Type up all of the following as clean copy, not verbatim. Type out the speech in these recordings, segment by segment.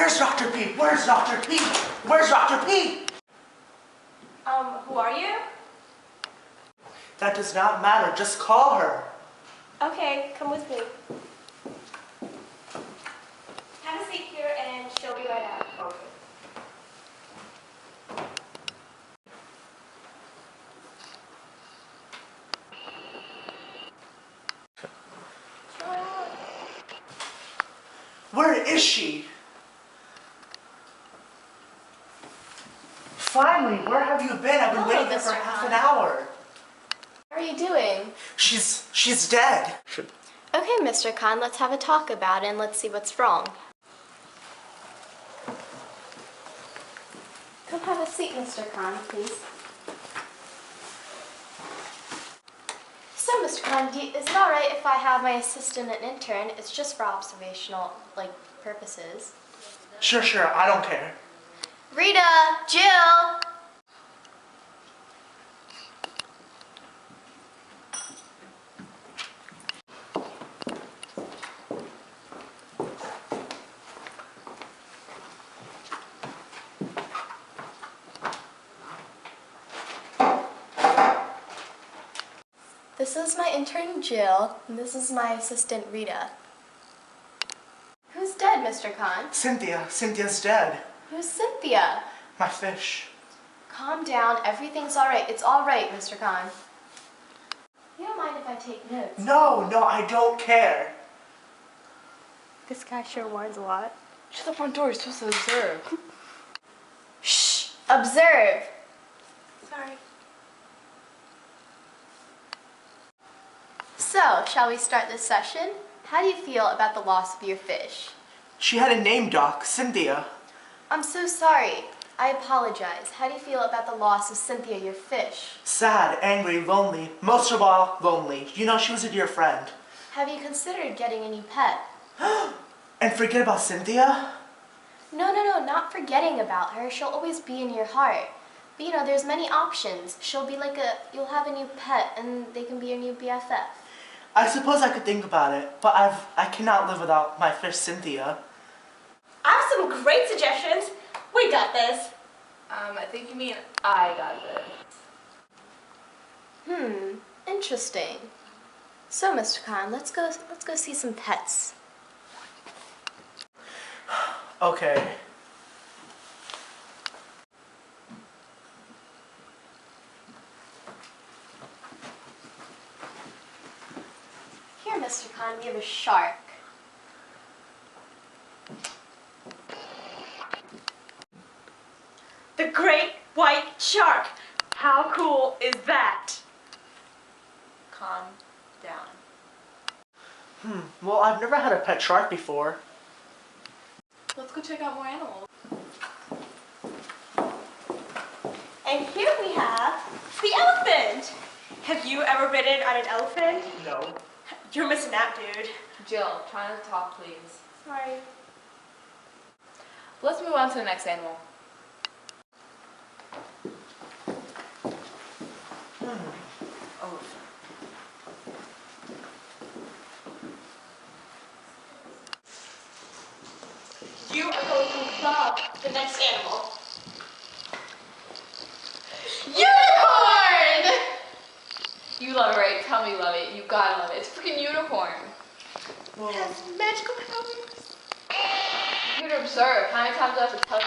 Where's Dr. P? Where's Dr. P? Where's Dr. P? Who are you? That does not matter. Just call her. Okay, come with me. Have a seat here and she'll be right out. Okay. Where is she? Finally, where have you been? I've been Hello, waiting here for Mr. half Khan. an hour. How are you doing? She's dead. Okay, Mr. Khan, let's have a talk about it and let's see what's wrong. Come have a seat, Mr. Khan, please. So, Mr. Khan, is it all right if I have my assistant and intern? It's just for observational, purposes. Sure, I don't care. Rita! Jill! This is my intern, Jill, and this is my assistant, Rita. Who's dead, Mr. Khan? Cynthia. Cynthia's dead. Who's Cynthia? My fish. Calm down. Everything's all right. It's all right, Mr. Khan. You don't mind if I take notes? No, I don't care. This guy sure whines a lot. Shut the front door. You're supposed to observe. Shh! Observe! Sorry. So, shall we start this session? How do you feel about the loss of your fish? She had a name, Doc. Cynthia. I'm so sorry. I apologize. How do you feel about the loss of Cynthia, your fish? Sad, angry, lonely. Most of all, lonely. You know, she was a dear friend. Have you considered getting a new pet? And forget about Cynthia? No, not forgetting about her. She'll always be in your heart. But you know, there's many options. She'll be you'll have a new pet and they can be your new BFF. I suppose I could think about it, but I cannot live without my fish, Cynthia. I have some great suggestions. We got this. I think you mean I got this. Interesting. So, Mr. Khan, let's go see some pets. Okay. Here, Mr. Khan, we have a shark. The great white shark. How cool is that? Calm down. Well, I've never had a pet shark before. Let's go check out more animals. And here we have the elephant. Have you ever ridden on an elephant? No. You're missing out, dude. Jill, try not to talk, please. Sorry. Let's move on to the next animal. Oh. You are going to love the next animal. Unicorn! You love it, right? Tell me you love it. You gotta love it. It's a freaking unicorn. Well, It has magical powers. You're here to observe. How many times do I have to tell you?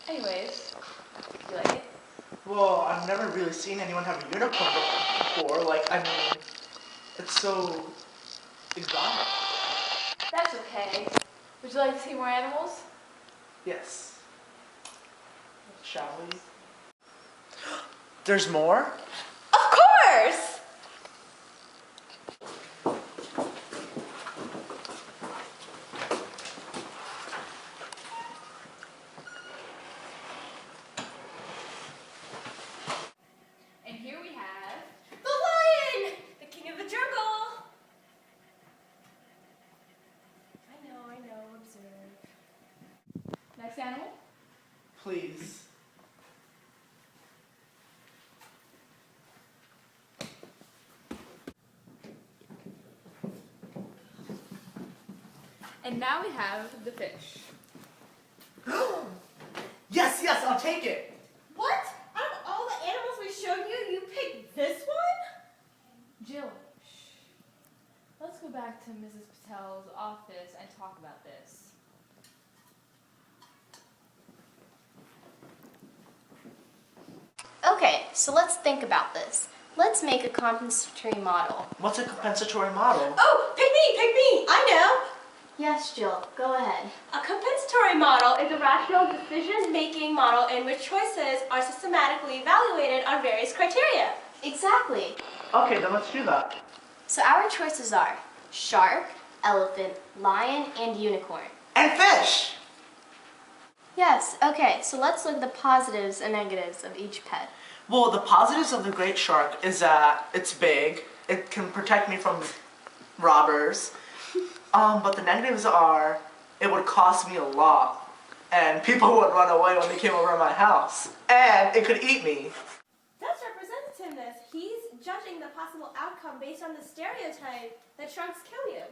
Anyways, you like it? well, I've never really seen anyone have a unicorn before. It's so exotic. That's okay. Would you like to see more animals? Yes. Shall we? There's more? Of course! And here we have... The lion! The king of the jungle! I know, observe. Next animal? Please. And now we have the fish. Yes, yes, I'll take it. What? Out of all the animals we showed you, you picked this one? Jill, shh. Let's go back to Mrs. Patel's office and talk about this. Okay, so let's think about this. Let's make a compensatory model. What's a compensatory model? Oh, pick me! I know! Yes, Jill, go ahead. A compensatory model is a rational decision-making model in which choices are systematically evaluated on various criteria. Exactly. Okay, then let's do that. So our choices are shark, elephant, lion, and unicorn. And fish! Yes, okay, so let's look at the positives and negatives of each pet. Well, the positives of the great shark is that it's big, it can protect me from robbers, but the negatives are it would cost me a lot, and people would run away when they came over my house, and it could eat me. That's representativeness. He's judging the possible outcome based on the stereotype that sharks kill you.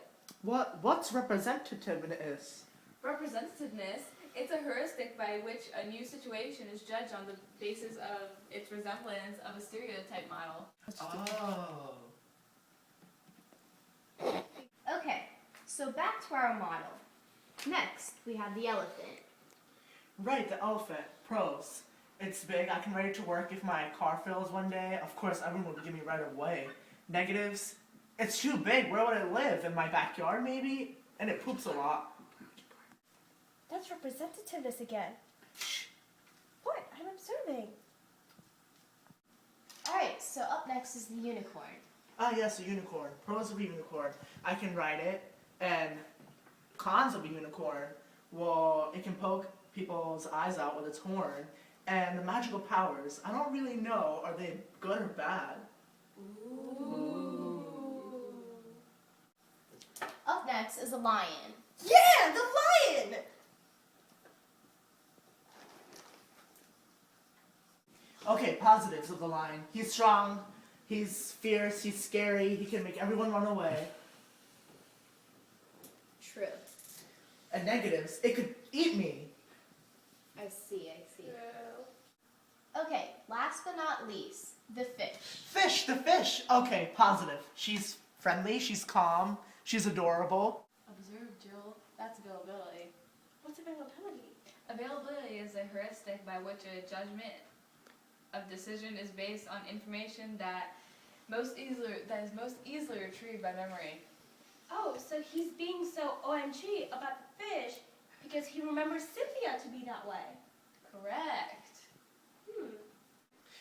What's representativeness? Representativeness, it's a heuristic by which a new situation is judged on the basis of its resemblance of a stereotype model. Oh. Okay, so back to our model. Next, we have the elephant. Right, the elephant. Pros. It's big, I can ride it to work if my car fails one day. Of course, everyone would give me right away. Negatives. It's too big, where would it live? In my backyard, maybe? And it poops a lot. That's representativeness again. What? I'm observing. Alright, so up next is the unicorn. Ah, yes, a unicorn. Pros of a unicorn. I can ride it, and cons of a unicorn. Well, it can poke people's eyes out with its horn, and the magical powers. I don't really know, are they good or bad? Ooh. Up next is a lion. Yeah, the lion! Okay, positives of the lion. He's strong, he's fierce, he's scary, he can make everyone run away. True. And negatives, it could eat me. I see. Okay, last but not least, the fish. Fish, the fish. Okay, positive. She's friendly, she's calm, she's adorable. Observe, Jill. That's availability. What's availability? Availability is a heuristic by which a judgment of decision is based on information that is most easily retrieved by memory. Oh, so he's being so OMG about the fish because he remembers Cynthia to be that way. Correct.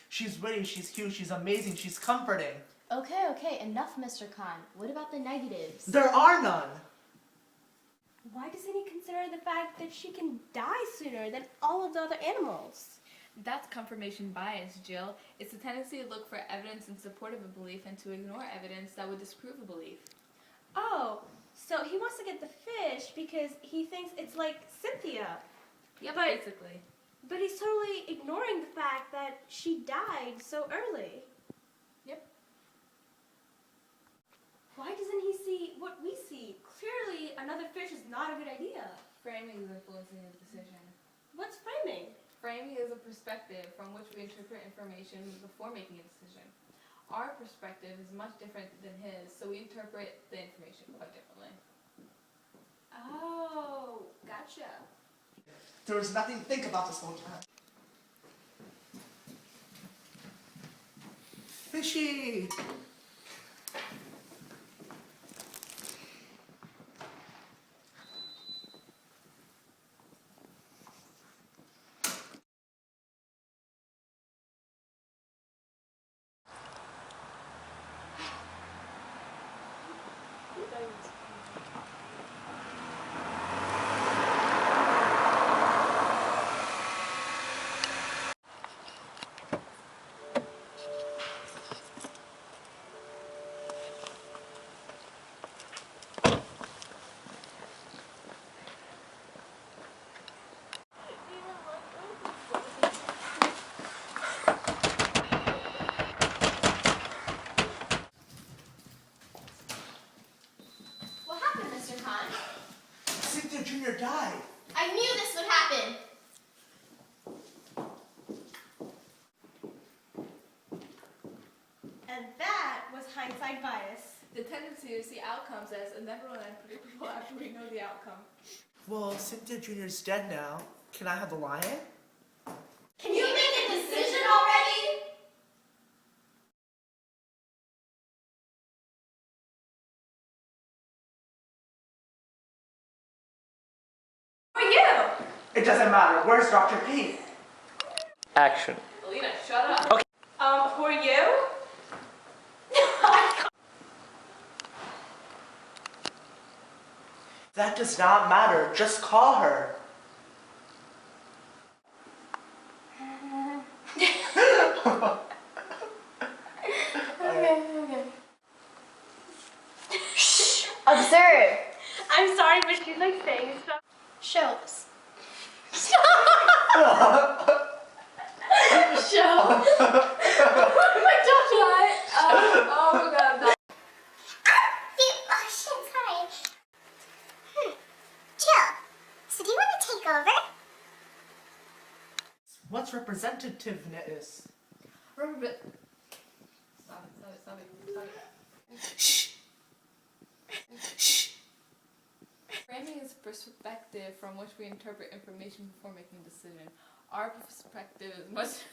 She's witty, she's cute, she's amazing, she's comforting. Okay, enough, Mr. Khan. What about the negatives? There are none. Why doesn't he consider the fact that she can die sooner than all of the other animals? That's confirmation bias, Jill. It's the tendency to look for evidence in support of a belief and to ignore evidence that would disprove a belief. Oh, so he wants to get the fish because he thinks it's like Cynthia. Yep, But- basically. But he's totally ignoring the fact that she died so early. Yep. Why doesn't he see what we see? Clearly, another fish is not a good idea. Framing is influencing his decision. What's framing? Framing is a perspective from which we interpret information before making a decision. Our perspective is much different than his, so we interpret the information quite differently. Oh, gotcha. There was nothing to think about this whole time. Fishy! hindsight bias. The tendency to see outcomes as inevitable and predictable after we know the outcome. Well, Cynthia Jr.'s dead now. Can I have the lion? Can you make a decision already? Who are you? It doesn't matter. Where's Dr. P? Action. Alina, shut up. Who are you? That does not matter. Just call her. Okay. Shh! Observe! I'm sorry, but she's like saying stuff. Shows. Show. Oh my gosh, what? Oh my god. Oh shit, sorry. Chill. So do you want to take over? What's representativeness? Remember. Stop it. Shh. Shh. Framing is a perspective from which we interpret information before making a decision. Our perspective is much.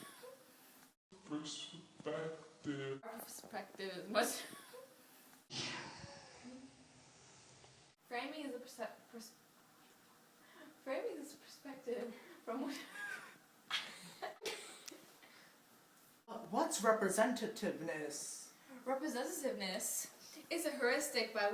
Framing is a perspective from which. What's representativeness? Representativeness is a heuristic by